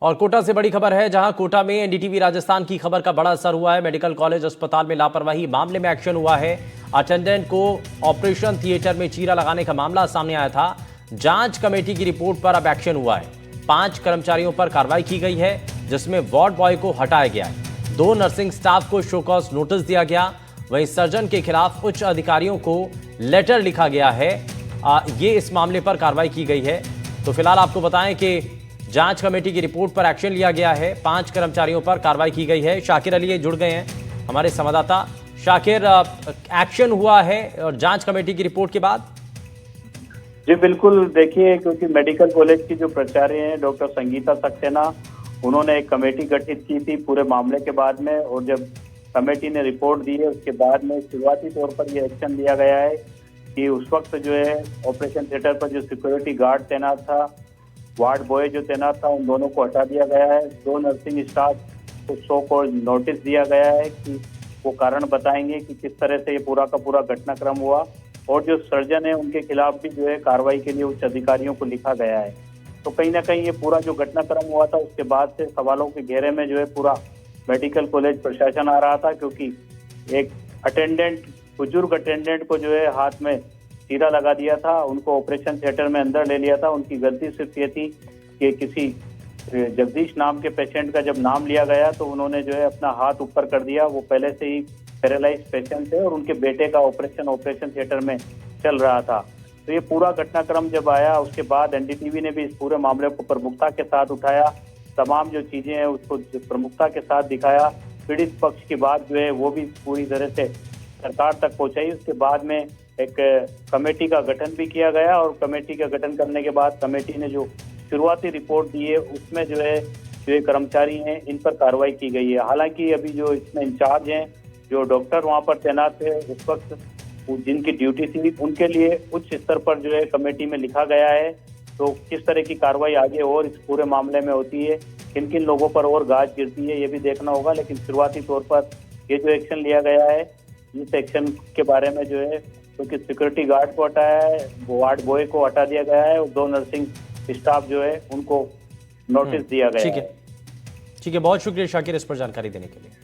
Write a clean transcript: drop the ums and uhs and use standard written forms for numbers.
और कोटा से बड़ी खबर है, जहां कोटा में एनडीटीवी राजस्थान की खबर का बड़ा असर हुआ है। मेडिकल कॉलेज अस्पताल में लापरवाही मामले में एक्शन हुआ है। अटेंडेंट को ऑपरेशन थिएटर में चीरा लगाने का मामला सामने आया था। जांच कमेटी की रिपोर्ट पर अब एक्शन हुआ है। 5 कर्मचारियों पर कार्रवाई की गई है, जिसमें वार्ड बॉय को हटाया गया है। 2 नर्सिंग स्टाफ को शो कॉज नोटिस दिया गया। वहीं सर्जन के खिलाफ उच्च अधिकारियों को लेटर लिखा गया है। ये इस मामले पर कार्रवाई की गई है। तो फिलहाल आपको बताएं कि जांच कमेटी की रिपोर्ट पर एक्शन लिया गया है। 5 कर्मचारियों पर कार्रवाई की गई है। शाकिर अली जुड़ गए हैं, हमारे संवाददाता। शाकिर, एक्शन हुआ है और जांच कमेटी की रिपोर्ट के बाद? जी बिल्कुल, देखिए, क्योंकि मेडिकल कॉलेज की जो प्राचार्य हैं डॉक्टर संगीता सक्सेना, उन्होंने एक कमेटी गठित की थी पूरे मामले के बाद में, और जब कमेटी ने रिपोर्ट दी है उसके बाद में शुरुआती तौर पर यह एक्शन लिया गया है कि उस वक्त जो है ऑपरेशन थिएटर पर जो सिक्योरिटी गार्ड तैनात था, वार्ड बॉय जो तैनात था, उन दोनों को हटा दिया गया है। 2 नर्सिंग स्टाफ को शो कॉज नोटिस दिया गया है कि वो कारण बताएंगे कि किस तरह से ये पूरा का पूरा घटनाक्रम हुआ, और जो सर्जन है उनके खिलाफ भी जो है कार्रवाई के लिए उच्च अधिकारियों को लिखा गया है। तो कहीं ना कहीं ये पूरा जो घटनाक्रम हुआ था उसके बाद से सवालों के घेरे में जो है पूरा मेडिकल कॉलेज प्रशासन आ रहा था, क्योंकि एक बुजुर्ग अटेंडेंट को जो है हाथ में चीरा लगा दिया था, उनको ऑपरेशन थिएटर में अंदर ले लिया था। उनकी गलती सिर्फ ये थी कि किसी जगदीश नाम के पेशेंट का जब नाम लिया गया तो उन्होंने जो है अपना हाथ ऊपर कर दिया। वो पहले से ही पैरालाइज पेशेंट थे और उनके बेटे का ऑपरेशन थिएटर में चल रहा था। तो ये पूरा घटनाक्रम जब आया उसके बाद एनडीटीवी ने भी इस पूरे मामले को प्रमुखता के साथ उठाया। तमाम जो चीजें हैं उसको प्रमुखता के साथ दिखाया। पीड़ित पक्ष की बात जो है वो भी पूरी तरह से सरकार तक पहुंचाई। उसके बाद में एक कमेटी का गठन भी किया गया, और कमेटी का गठन करने के बाद कमेटी ने जो शुरुआती रिपोर्ट दी है उसमें जो है जो कर्मचारी हैं इन पर कार्रवाई की गई है। हालांकि अभी जो इसमें इंचार्ज हैं, जो डॉक्टर वहां पर तैनात थे उस वक्त जिनकी ड्यूटी थी, उनके लिए उच्च स्तर पर जो है कमेटी में लिखा गया है। तो किस तरह की कार्रवाई आगे और इस पूरे मामले में होती है, किन किन लोगों पर और गाज गिरती है, ये भी देखना होगा। लेकिन शुरुआती तौर पर ये जो एक्शन लिया गया है, इस एक्शन के बारे में जो है क्योंकि सिक्योरिटी गार्ड को हटाया है, वार्ड बॉय को हटा दिया गया है, और 2 नर्सिंग स्टाफ जो है उनको नोटिस दिया गया है। ठीक है, बहुत शुक्रिया शाकिर इस पर जानकारी देने के लिए।